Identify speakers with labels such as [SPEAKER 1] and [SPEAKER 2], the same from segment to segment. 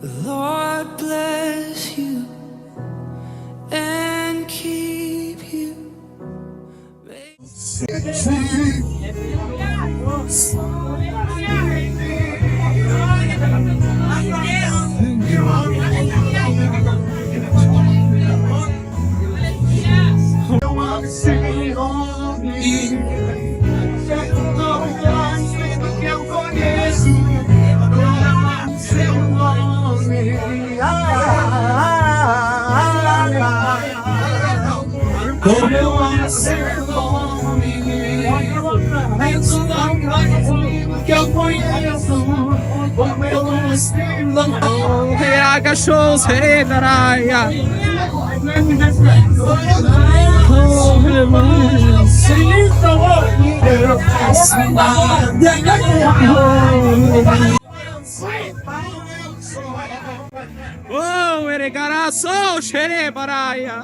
[SPEAKER 1] Lord bless you and keep you.
[SPEAKER 2] Shows hey naraya oh mere garaso shere baraya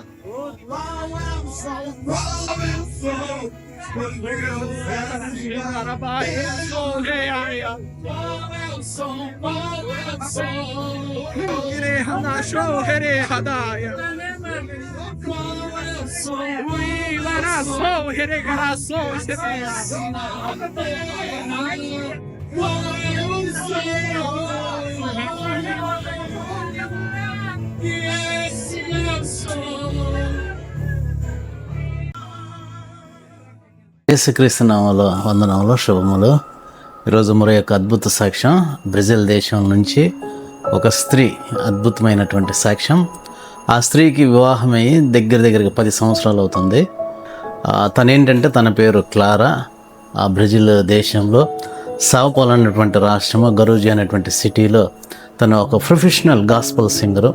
[SPEAKER 2] show here hadaya we wanna so here garaso
[SPEAKER 3] యేసుక్రీస్తు నామములో వందనములు శుభములు. ఈరోజు మరో యొక్క అద్భుత సాక్ష్యం. బ్రెజిల్ దేశం నుంచి ఒక స్త్రీ అద్భుతమైనటువంటి సాక్ష్యం. ఆ స్త్రీకి వివాహమయ్యి దగ్గరగా 10 సంవత్సరాలు అవుతుంది. తనేంటంటే తన పేరు క్లారా. ఆ బ్రెజిల్ దేశంలో సావోపాలో అనేటువంటి రాష్ట్రము గరూజీ అనేటువంటి సిటీలో తను ఒక ప్రొఫెషనల్ గాస్పల్ సింగరు.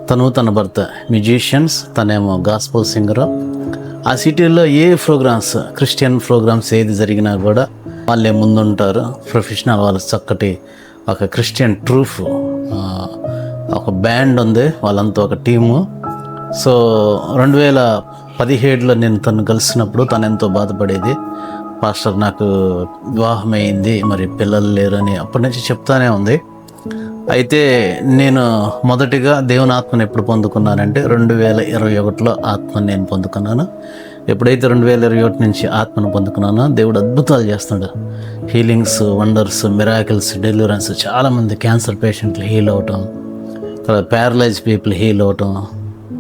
[SPEAKER 3] తన భర్త మ్యూజిషియన్స్, తనేమో గాస్పల్ సింగరు. ఆ సిటీలో ఏ ప్రోగ్రామ్స్, క్రిస్టియన్ ప్రోగ్రామ్స్ ఏది జరిగినా కూడా వాళ్ళే ముందుంటారు. ప్రొఫెషనల్ వాళ్ళు చక్కటి ఒక క్రిస్టియన్ ట్రూఫ్ ఒక బ్యాండ్ ఉంది, వాళ్ళంతా ఒక టీము. సో 2017లో నేను తను కలిసినప్పుడు తను ఎంతో బాధపడేది. పాస్టర్ నాకు వివాహం అయింది, మరి పిల్లలు లేరని అప్పటి నుంచి చెప్తానే ఉంది. అయితే నేను మొదటిగా దేవుని ఆత్మను ఎప్పుడు పొందుకున్నానంటే 2021లో ఆత్మను నేను పొందుకున్నాను. ఎప్పుడైతే 2021 నుంచి ఆత్మను పొందుకున్నానో దేవుడు అద్భుతాలు చేస్తున్నాడు. Healings, wonders, miracles, deliverance. చాలామంది క్యాన్సర్ పేషెంట్లు హీల్ అవటం, తర్వాత ప్యారలైజ్ పీపుల్ హీల్ అవటం,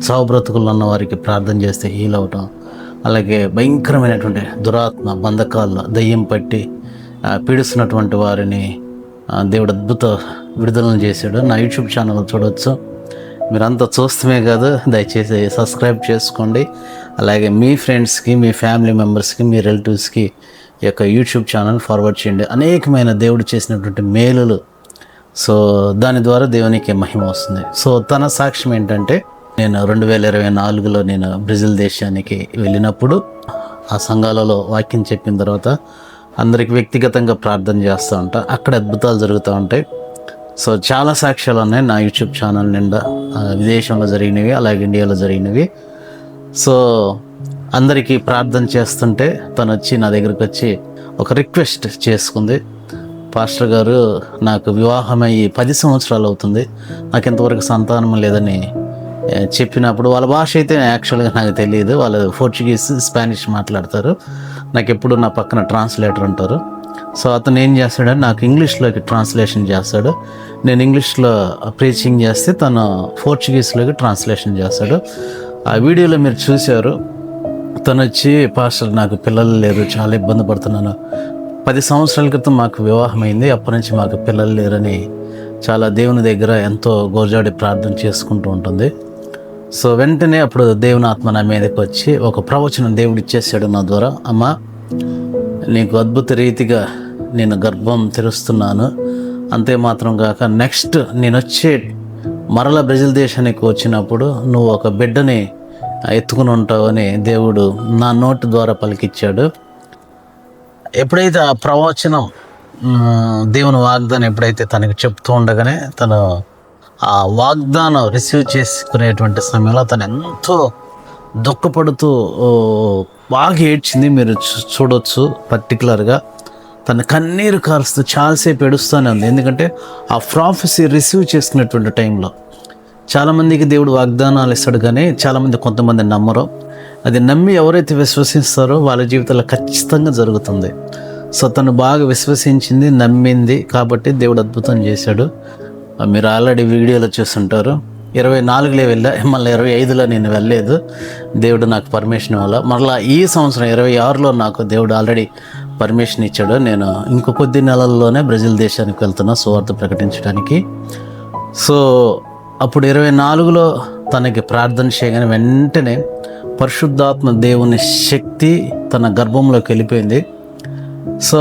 [SPEAKER 3] చావు బ్రతుకుల్లో ఉన్న వారికి ప్రార్థన చేస్తే హీల్ అవటం, అలాగే భయంకరమైనటువంటి దురాత్మ బంధకాల్లో దయ్యం పట్టి పీడిస్తున్నటువంటి వారిని దేవుడు అద్భుత విడుదలను చేశాడు. నా యూట్యూబ్ ఛానల్ చూడవచ్చు. మీరంతా చూస్తమే కాదు, దయచేసి సబ్స్క్రైబ్ చేసుకోండి. అలాగే మీ ఫ్రెండ్స్కి, మీ ఫ్యామిలీ మెంబర్స్కి, మీ రిలేటివ్స్కి ఈ యొక్క యూట్యూబ్ ఛానల్ ఫార్వర్డ్ చేయండి. అనేకమైన దేవుడు చేసినటువంటి మేలులు, సో దాని ద్వారా దేవునికి మహిమ వస్తుంది. సో తన సాక్ష్యం ఏంటంటే, నేను 2024లో నేను బ్రెజిల్ దేశానికి వెళ్ళినప్పుడు ఆ సంఘాలలో వాక్యం చెప్పిన తర్వాత అందరికి వ్యక్తిగతంగా ప్రార్థన చేస్తూ ఉంటా. అక్కడ అద్భుతాలు జరుగుతూ ఉంటాయి. సో చాలా సాక్ష్యాలు ఉన్నాయి నా యూట్యూబ్ ఛానల్ నిండా, విదేశంలో జరిగినవి, అలాగే ఇండియాలో జరిగినవి. సో అందరికీ ప్రార్థన చేస్తుంటే తను వచ్చి నా దగ్గరికి వచ్చి ఒక రిక్వెస్ట్ చేసుకుంది. పాస్టర్ గారు, నాకు వివాహమయ్యి 10 సంవత్సరాలు అవుతుంది, నాకు ఇంతవరకు సంతానం లేదని చెప్పినప్పుడు, వాళ్ళ భాష అయితే యాక్చువల్గా నాకు తెలియదు, వాళ్ళు పోర్చుగీస్, స్పానిష్ మాట్లాడతారు. నాకు ఎప్పుడు నా పక్కన ట్రాన్స్లేటర్ ఉంటారు. సో అతను ఏం చేస్తాడంటే నాకు ఇంగ్లీష్లోకి ట్రాన్స్లేషన్ చేస్తాడు. నేను ఇంగ్లీష్లో ప్రీచింగ్ చేస్తే తను పోర్చుగీస్లోకి ట్రాన్స్లేషన్ చేస్తాడు. ఆ వీడియోలో మీరు చూశారు. తను వచ్చి, పాస్టర్ నాకు పిల్లలు లేరు, చాలా ఇబ్బంది పడుతున్నాను, 10 సంవత్సరాల క్రితం మాకు వివాహం అయింది, అప్పటి నుంచి మాకు పిల్లలు లేరని చాలా దేవుని దగ్గర ఎంతో గోజాడి ప్రార్థన చేసుకుంటూ ఉంటుంది. సో వెంటనే అప్పుడు దేవుని ఆత్మ నా మీదకి వచ్చి ఒక ప్రవచనం దేవుడు ఇచ్చేసాడు నా ద్వారా. అమ్మా, నీకు అద్భుత రీతిగా నేను గర్భం తెరుస్తున్నాను, అంతే మాత్రం కాక నెక్స్ట్ నేను వచ్చే మరల బ్రెజిల్ దేశానికి వచ్చినప్పుడు నువ్వు ఒక బిడ్డని ఎత్తుకుని ఉంటావని దేవుడు నా నోటి ద్వారా పలికిచ్చాడు. ఎప్పుడైతే ఆ ప్రవచనం, దేవుని వాగ్దానం ఎప్పుడైతే తనకి చెప్తూ ఉండగానే తను ఆ వాగ్దానం రిసీవ్ చేసుకునేటువంటి సమయంలో తను ఎంతో దుఃఖపడుతూ బాగా ఏడ్చింది. మీరు చూడవచ్చు. పర్టికులర్గా తన కన్నీరు కారుస్తూ చాలాసేపు ఏడుస్తూనే ఉంది. ఎందుకంటే ఆ ప్రాఫెసీ రిసీవ్ చేసుకునేటువంటి టైంలో చాలామందికి దేవుడు వాగ్దానాలు ఇస్తాడు, కానీ చాలామంది కొంతమంది నమ్మరు. అది నమ్మి ఎవరైతే విశ్వసిస్తారో వాళ్ళ జీవితంలో ఖచ్చితంగా జరుగుతుంది. సో తను బాగా విశ్వసించింది, నమ్మింది, కాబట్టి దేవుడు అద్భుతం చేశాడు. మీరు ఆల్రెడీ వీడియోలో చూస్తుంటారు. 24లో వెళ్ళా, మళ్ళీ 25లో నేను వెళ్ళలేదు. దేవుడు నాకు పర్మిషన్ ఇవ్వాల. మరలా ఈ సంవత్సరం 26లో నాకు దేవుడు ఆల్రెడీ పర్మిషన్ ఇచ్చాడు. నేను ఇంకో కొద్ది నెలల్లోనే బ్రెజిల్ దేశానికి వెళ్తున్నా సువార్త ప్రకటించడానికి. సో అప్పుడు 24లో తనకి ప్రార్థన చేయగానే వెంటనే పరిశుద్ధాత్మ దేవుని శక్తి తన గర్భంలోకి వెళ్ళిపోయింది. సో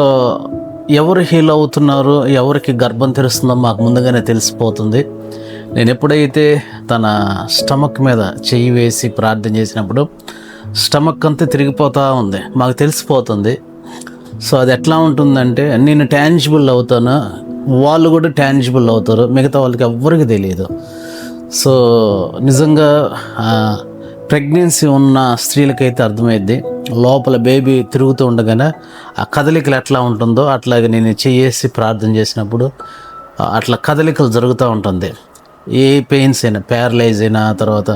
[SPEAKER 3] ఎవరు హీల్ అవుతున్నారు, ఎవరికి గర్భం తెరుస్తుందో మాకు ముందుగానే తెలిసిపోతుంది. నేను ఎప్పుడైతే తన స్టమక్ మీద చెయ్యి వేసి ప్రార్థన చేసినప్పుడు స్టమక్ అంతా తిరిగిపోతూ ఉంది, మాకు తెలిసిపోతుంది. సో అది ఎట్లా ఉంటుందంటే నేను ట్యాంజిబుల్ అవుతాను, వాళ్ళు కూడా ట్యాంజిబుల్ అవుతారు, మిగతా వాళ్ళకి ఎవ్వరికి తెలియదు. సో నిజంగా ప్రెగ్నెన్సీ ఉన్న స్త్రీలకైతే అర్థమైద్ది. లోపల బేబీ తిరుగుతూ ఉండగానే ఆ కదలికలు ఎట్లా ఉంటుందో అట్లాగే నేను చేసి ప్రార్థన చేసినప్పుడు అట్లా కదలికలు జరుగుతూ ఉంటుంది. ఏ పెయిన్స్ అయినా, ప్యారలైజ్ అయినా, తర్వాత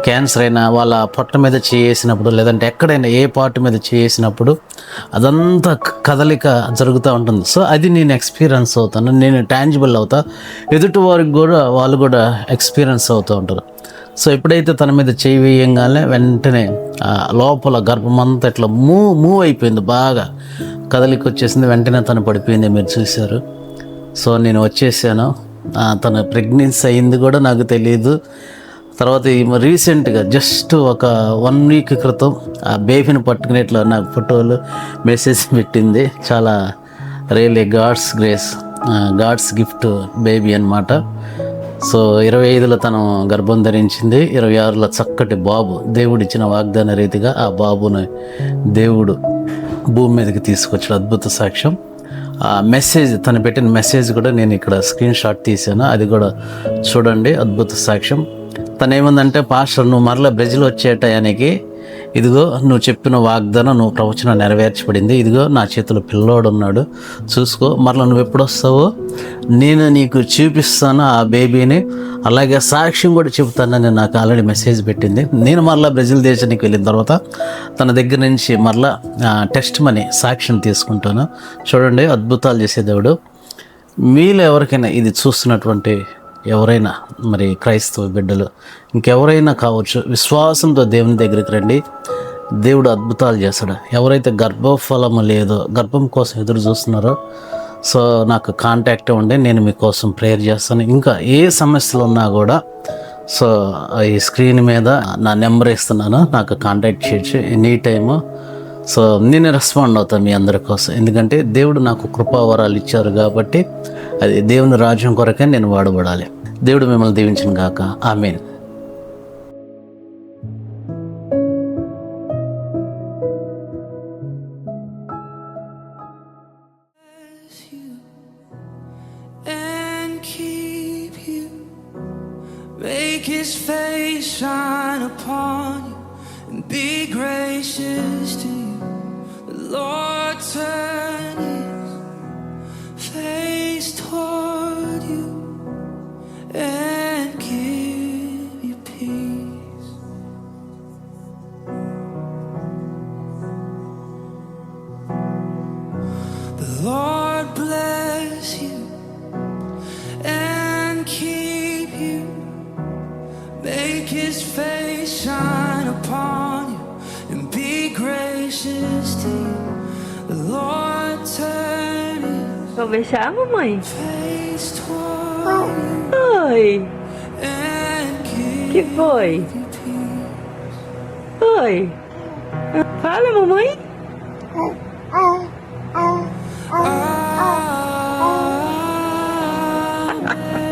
[SPEAKER 3] క్యాన్సర్ అయినా, వాళ్ళ పొట్ట మీద చేసినప్పుడు, లేదంటే ఎక్కడైనా ఏ పార్ట్ మీద చేసినప్పుడు అదంతా కదలిక జరుగుతూ ఉంటుంది. సో అది నేను ఎక్స్పీరియన్స్ అవుతాను, నేను ట్యాంజిబుల్ అవుతా, ఎదుటి వారికి కూడా వాళ్ళు కూడా ఎక్స్పీరియన్స్ అవుతూ ఉంటారు. సో ఎప్పుడైతే తన మీద చేయి వేయంగానే వెంటనే లోపల గర్భమంతా ఇట్లా మూవ్ అయిపోయింది, బాగా కదలిక వచ్చేసింది. వెంటనే తను పడిపోయింది, మీరు చూశారు. సో నేను వచ్చేసాను. తన ప్రెగ్నెన్సీ అయింది కూడా నాకు తెలియదు. తర్వాత రీసెంట్గా జస్ట్ ఒక 1 వీక్ క్రితం ఆ బేబీని పట్టుకుని ఇట్లా నాకు ఫోటోలు మెసేజ్ పెట్టింది. చాలా really god's grace, god's gift baby అన్నమాట. సో 25లో తను గర్భం ధరించింది, 26లో చక్కటి బాబు దేవుడిచ్చిన వాగ్దాన రీతిగా ఆ బాబుని దేవుడు భూమి మీదకి తీసుకొచ్చాడు. అద్భుత సాక్ష్యం. ఆ మెసేజ్, తను పెట్టిన మెసేజ్ కూడా నేను ఇక్కడ స్క్రీన్ షాట్ తీసాను, అది కూడా చూడండి. అద్భుత సాక్ష్యం. తను ఏముందంటే, పాస్టర్ నువ్వు మరలా బ్రెజిల్ వచ్చే టయానికి ఇదిగో నువ్వు చెప్పిన వాగ్దానం, నువ్వు ప్రవచనం నెరవేర్చబడింది, ఇదిగో నా చేతిలో పిల్లోడు ఉన్నాడు, చూసుకో, మరలా నువ్వు ఎప్పుడు వస్తావో నేను నీకు చూపిస్తాను ఆ బేబీని, అలాగే సాక్ష్యం కూడా చెబుతానని నాకు ఆల్రెడీ మెసేజ్ పెట్టింది. నేను మరలా బ్రెజిల్ దేశానికి వెళ్ళిన తర్వాత తన దగ్గర నుంచి మరలా టెస్ట్ మనీ సాక్ష్యం తీసుకుంటాను. చూడండి, అద్భుతాలు చేసే దేవుడు. మీలో ఎవరికైనా ఇది చూస్తున్నటువంటి ఎవరైనా, మరి క్రైస్తవ బిడ్డలు ఇంకెవరైనా కావచ్చు, విశ్వాసంతో దేవుని దగ్గరికి రండి, దేవుడు అద్భుతాలు చేస్తాడు. ఎవరైతే గర్భఫలము లేదో, గర్భం కోసం ఎదురు చూస్తున్నారో, సో నాకు కాంటాక్ట్ అవ్వండి, నేను మీకోసం ప్రేయర్ చేస్తాను. ఇంకా ఏ సమస్యలు ఉన్నా కూడా సో ఈ స్క్రీన్ మీద నా నెంబర్ ఇస్తున్నాను, నాకు కాంటాక్ట్ చేయొచ్చు ఎనీ టైము. సో నేను రెస్పాండ్ అవుతాను మీ అందరి కోసం, ఎందుకంటే దేవుడు నాకు కృపావరాలు ఇచ్చారు కాబట్టి అది దేవుని రాజ్యం కొరకే నేను వాడబడాలి. దేవుడు మిమ్మల్ని దీవించును గాక. ఆమేన్.
[SPEAKER 1] And keep you, make his face shine upon you and be gracious to you. The Lord turn his face toward you and give you peace. The Lord bless you and keep you, make his face shine upon you and be gracious to you. The Lord turn his
[SPEAKER 4] Conversar, mamãe?
[SPEAKER 1] face toward you
[SPEAKER 4] Oi,
[SPEAKER 1] and give
[SPEAKER 4] que foi?
[SPEAKER 1] you peace.
[SPEAKER 4] Oi. Fala, mamãe.
[SPEAKER 1] Amen.